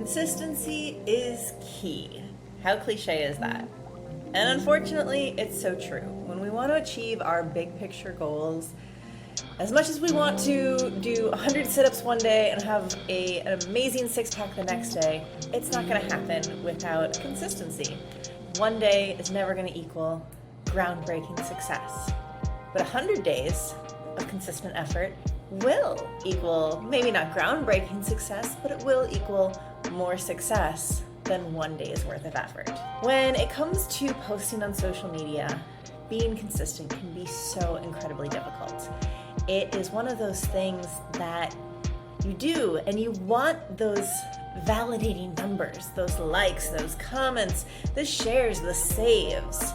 Consistency is key. How cliche is that? And unfortunately, it's so true. When we want to achieve our big picture goals, as much as we want to do 100 sit-ups one day and have an amazing six-pack the next day, it's not going to happen without consistency. One day is never going to equal groundbreaking success. But 100 days of consistent effort will equal, maybe not groundbreaking success, but it will equal more success than one day's worth of effort. When it comes to posting on social media, being consistent can be so incredibly difficult. It is one of those things that you do and you want those validating numbers, those likes, those comments, the shares, the saves.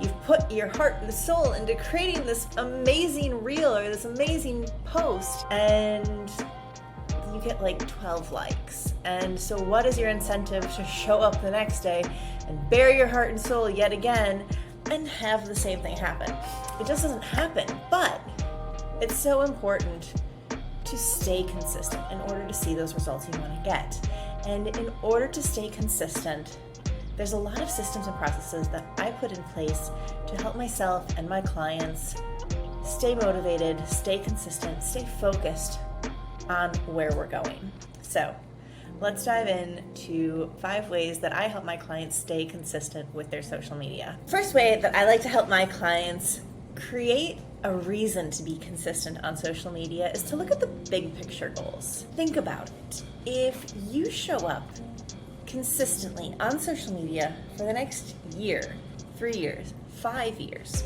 You've put your heart and soul into creating this amazing reel or this amazing post, and you get like 12 likes. And so what is your incentive to show up the next day and bare your heart and soul yet again and have the same thing happen? It just doesn't happen, but it's so important to stay consistent in order to see those results you want to get. And in order to stay consistent, there's a lot of systems and processes that I put in place to help myself and my clients stay motivated, stay consistent, stay focused on where we're going. So let's dive into 5 ways that I help my clients stay consistent with their social media. First way that I like to help my clients create a reason to be consistent on social media is to look at the big picture goals. Think about it. If you show up consistently on social media for the next year, 3 years, 5 years,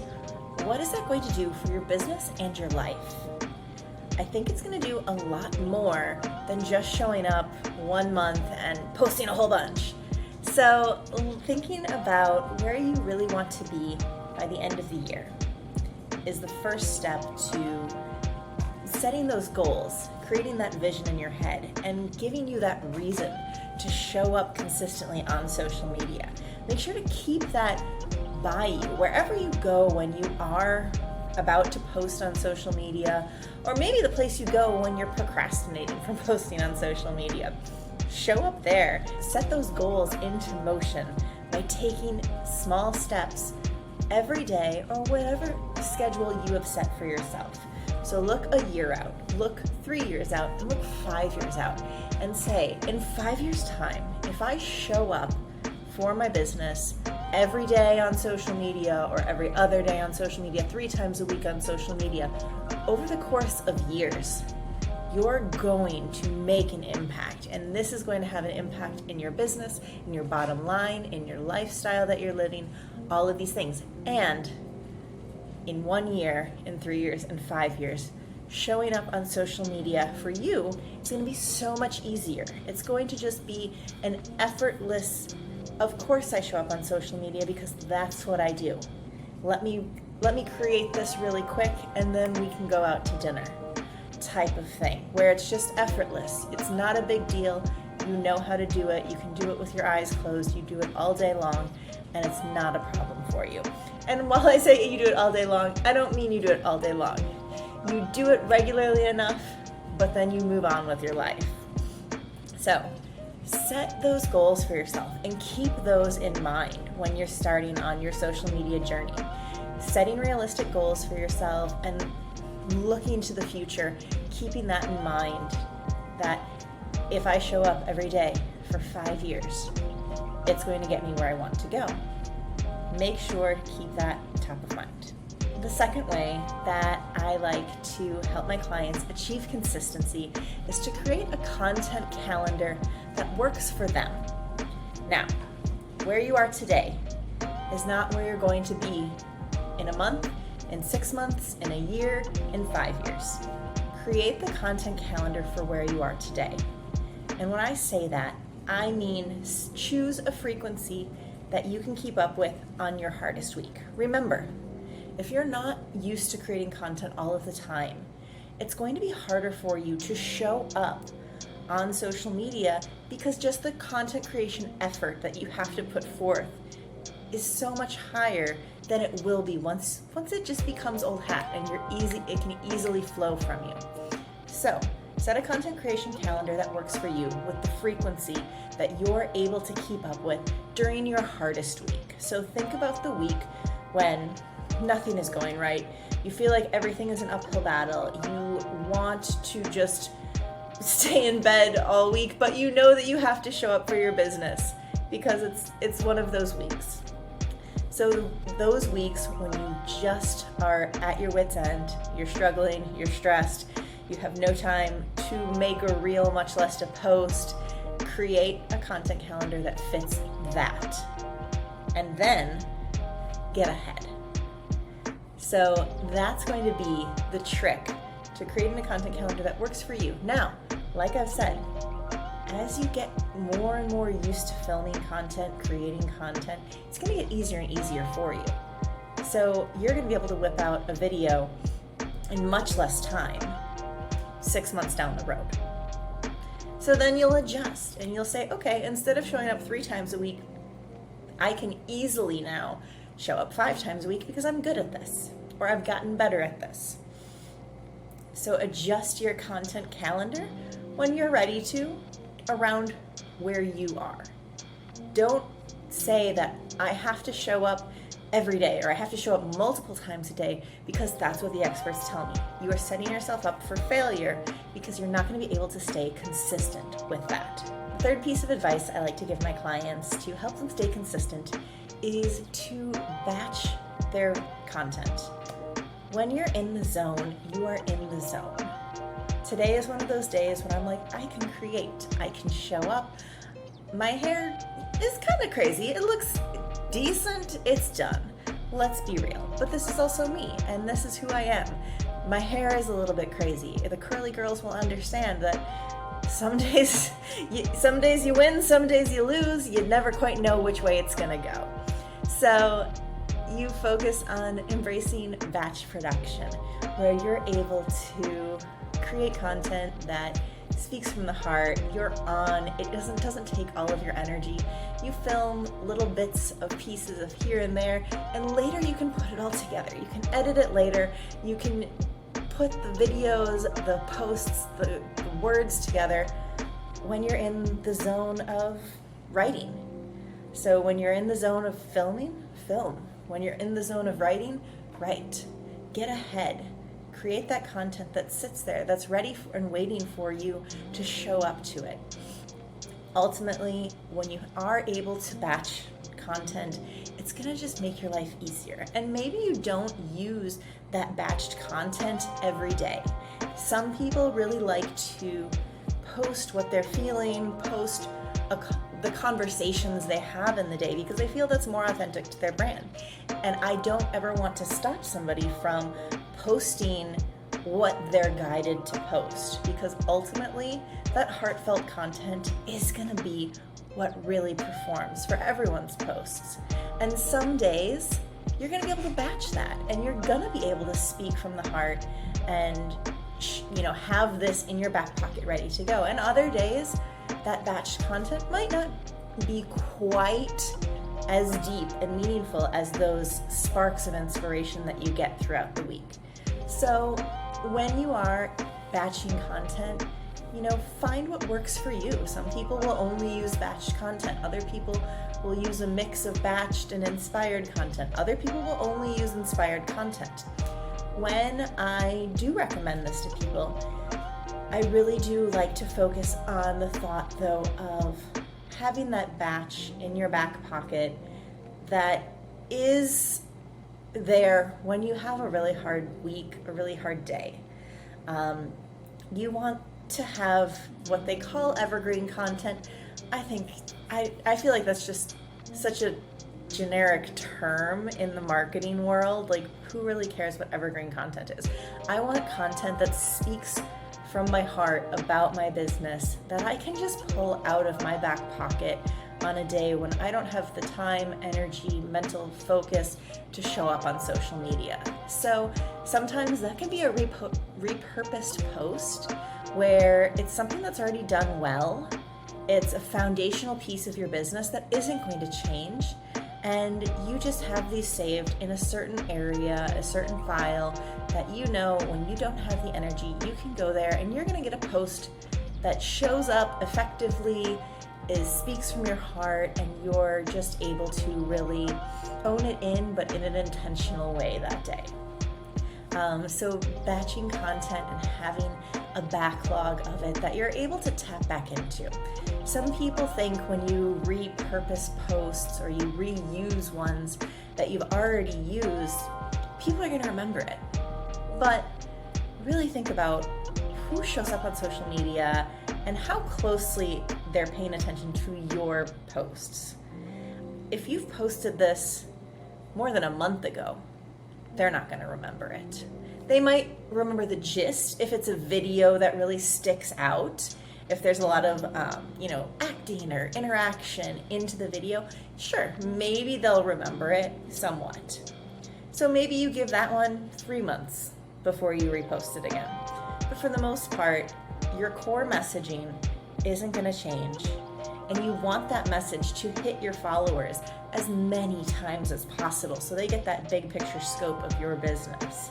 what is that going to do for your business and your life? I think it's going to do a lot more than just showing up 1 month and posting a whole bunch. So thinking about where you really want to be by the end of the year is the first step to setting those goals, creating that vision in your head, and giving you that reason to show up consistently on social media. Make sure to keep that by you wherever you go when you are about to post on social media, or maybe the place you go when you're procrastinating from posting on social media. Show up there. Set those goals into motion by taking small steps every day or whatever schedule you have set for yourself. So look a year out, look 3 years out, and look 5 years out, and say, in 5 years' time, if I show up for my business every day on social media or every other day on social media, 3 times a week on social media, over the course of years, you're going to make an impact. And this is going to have an impact in your business, in your bottom line, in your lifestyle that you're living, all of these things. And in 1 year, in 3 years, in 5 years, showing up on social media for you is going to be so much easier. It's going to just be an effortless, of course I show up on social media because that's what I do. Let me create this really quick and then we can go out to dinner type of thing, where it's just effortless. It's not a big deal. You know how to do it. You can do it with your eyes closed. You do it all day long, and it's not a problem for you. And while I say you do it all day long, I don't mean you do it all day long. You do it regularly enough, but then you move on with your life. So set those goals for yourself and keep those in mind when you're starting on your social media journey. Setting realistic goals for yourself and looking to the future, keeping that in mind, that if I show up every day for 5 years, it's going to get me where I want to go. Make sure to keep that top of mind. The second way that I like to help my clients achieve consistency is to create a content calendar that works for them. Now, where you are today is not where you're going to be in a month, in 6 months, in a year, in 5 years. Create the content calendar for where you are today. And when I say that, I mean choose a frequency that you can keep up with on your hardest week. Remember, if you're not used to creating content all of the time, it's going to be harder for you to show up on social media because just the content creation effort that you have to put forth is so much higher than it will be once it just becomes old hat and it can easily flow from you. So Set a content creation calendar that works for you with the frequency that you're able to keep up with during your hardest week. So think about the week when nothing is going right. You feel like everything is an uphill battle. You want to just stay in bed all week, but you know that you have to show up for your business because it's one of those weeks. So those weeks when you just are at your wit's end, you're struggling, you're stressed, you have no time to make a reel, much less to post, create a content calendar that fits that. And then get ahead. So that's going to be the trick to creating a content calendar that works for you. Now, like I've said, as you get more and more used to filming content, creating content, it's going to get easier and easier for you. So you're going to be able to whip out a video in much less time 6 months down the road. So then you'll adjust and you'll say, okay, instead of showing up 3 times a week, I can easily now show up 5 times a week because I'm good at this, or I've gotten better at this. So adjust your content calendar when you're ready to, around where you are. Don't say that I have to show up every day or I have to show up multiple times a day because that's what the experts tell me. You are setting yourself up for failure because you're not going to be able to stay consistent with that. The third piece of advice I like to give my clients to help them stay consistent is to batch their content. When you're in the zone, you are in the zone. Today is one of those days when I'm like, I can create, I can show up. My hair is kind of crazy. It looks decent, it's done. Let's be real. But this is also me, and this is who I am. My hair is a little bit crazy. The curly girls will understand that some days you win, some days you lose. You never quite know which way it's gonna go. So you focus on embracing batch production, where you're able to create content that speaks from the heart. You're on. It doesn't take all of your energy. You film little bits of pieces of here and there, and later you can put it all together. You can edit it later. You can put the videos, the posts, the words together when you're in the zone of writing. So when you're in the zone of filming, film. When you're in the zone of writing, write. Get ahead. Create that content that sits there, that's ready and waiting for you to show up to it. Ultimately, when you are able to batch content, it's gonna just make your life easier. And maybe you don't use that batched content every day. Some people really like to post what they're feeling, post the conversations they have in the day because they feel that's more authentic to their brand. And I don't ever want to stop somebody from posting what they're guided to post, because ultimately that heartfelt content is going to be what really performs for everyone's posts. And some days you're going to be able to batch that, and you're going to be able to speak from the heart and have this in your back pocket ready to go. And other days that batched content might not be quite as deep and meaningful as those sparks of inspiration that you get throughout the week. So when you are batching content, find what works for you. Some people will only use batched content. Other people will use a mix of batched and inspired content. Other people will only use inspired content. When I do recommend this to people, I really do like to focus on the thought, though, of having that batch in your back pocket that is there when you have a really hard week, a really hard day. You want to have what they call evergreen content. I feel like that's just such a generic term in the marketing world. Like, who really cares what evergreen content is? I want content that speaks from my heart about my business that I can just pull out of my back pocket on a day when I don't have the time, energy, mental focus to show up on social media. So sometimes that can be a repurposed post where it's something that's already done well. It's a foundational piece of your business that isn't going to change. and you just have these saved in a certain area, a certain file that you know when you don't have the energy, you can go there and you're going to get a post that shows up effectively, speaks from your heart, and you're just able to really own it in, but in an intentional way that day. So batching content and having a backlog of it that you're able to tap back into. Some people think when you repurpose posts or you reuse ones that you've already used, people are going to remember it. But really think about who shows up on social media and how closely they're paying attention to your posts. If you've posted this more than a month ago, they're not going to remember it. They might remember the gist if it's a video that really sticks out. If there's a lot of, acting or interaction into the video, sure, maybe they'll remember it somewhat. So maybe you give that one 3 months before you repost it again. But for the most part, your core messaging isn't going to change, and you want that message to hit your followers as many times as possible so they get that big picture scope of your business.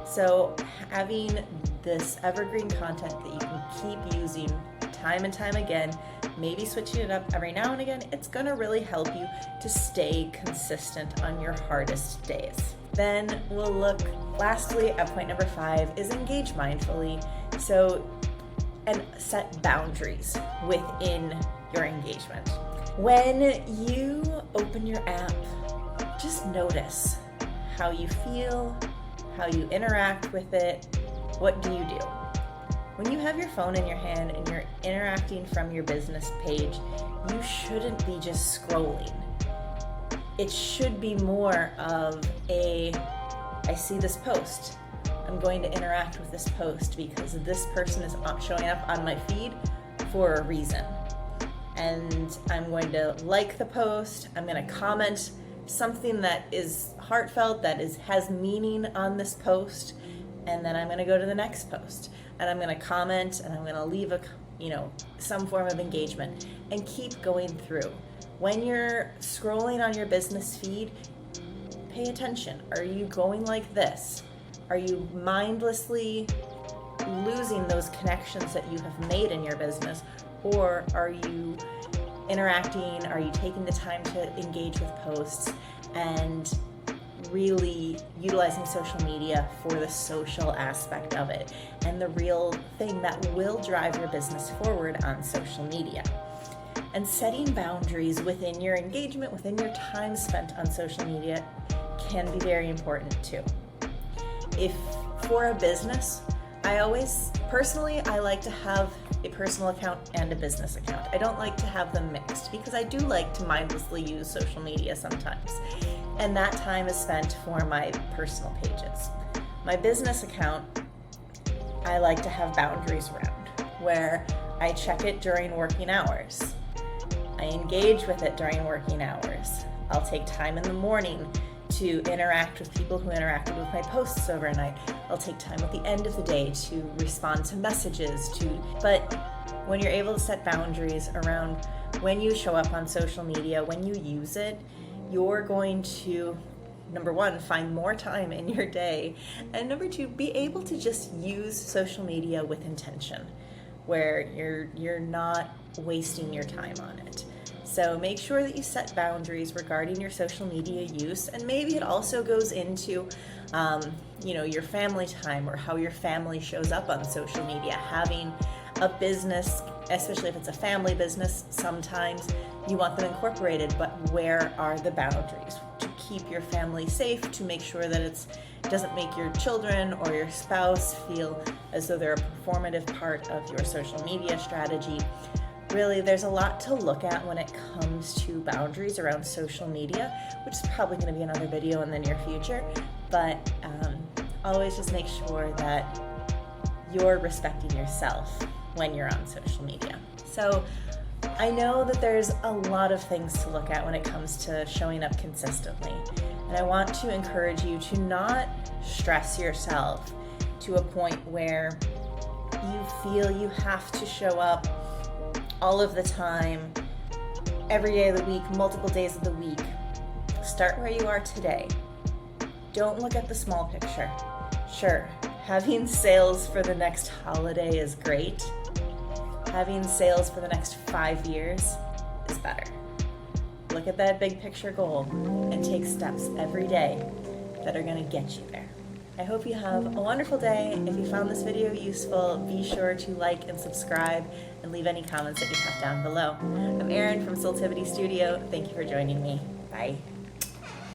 So having this evergreen content that you can keep using time and time again, maybe switching it up every now and again, it's going to really help you to stay consistent on your hardest days. Then we'll look lastly at point number 5 is engage mindfully. And set boundaries within your engagement. When you open your app, just notice how you feel, how you interact with it. What do you do? When you have your phone in your hand and you're interacting from your business page, you shouldn't be just scrolling. It should be more of I see this post. I'm going to interact with this post because this person is showing up on my feed for a reason. And I'm going to like the post. I'm going to comment something that is heartfelt, that has meaning on this post. And then I'm going to go to the next post. And I'm going to comment and I'm going to leave some form of engagement and keep going through. When you're scrolling on your business feed, pay attention. Are you going like this? Are you mindlessly losing those connections that you have made in your business? Or are you interacting? Are you taking the time to engage with posts and really utilizing social media for the social aspect of it and the real thing that will drive your business forward on social media? And setting boundaries within your engagement, within your time spent on social media can be very important too. If for a business, I like to have a personal account and a business account. I don't like to have them mixed because I do like to mindlessly use social media sometimes. And that time is spent for my personal pages. My business account, I like to have boundaries around where I check it during working hours. I engage with it during working hours. I'll take time in the morning to interact with people who interacted with my posts overnight. I'll take time at the end of the day to respond to messages. But when you're able to set boundaries around when you show up on social media, when you use it, you're going to, number 1, find more time in your day, and number 2, be able to just use social media with intention, where you're not wasting your time on it. So make sure that you set boundaries regarding your social media use, and maybe it also goes into, your family time or how your family shows up on social media. Having a business, especially if it's a family business, sometimes you want them incorporated, but where are the boundaries to keep your family safe, to make sure that it doesn't make your children or your spouse feel as though they're a performative part of your social media strategy. Really, there's a lot to look at when it comes to boundaries around social media, which is probably going to be another video in the near future, but always just make sure that you're respecting yourself when you're on social media. So I know that there's a lot of things to look at when it comes to showing up consistently, and I want to encourage you to not stress yourself to a point where you feel you have to show up all of the time, every day of the week, multiple days of the week. start where you are today. Don't look at the small picture. Sure, having sales for the next holiday is great. Having sales for the next 5 years is better. Look at that big picture goal and take steps every day that are going to get you there. I hope you have a wonderful day. If you found this video useful, be sure to like and subscribe and leave any comments that you have down below. I'm Erin from Soultivity Studio. Thank you for joining me. Bye.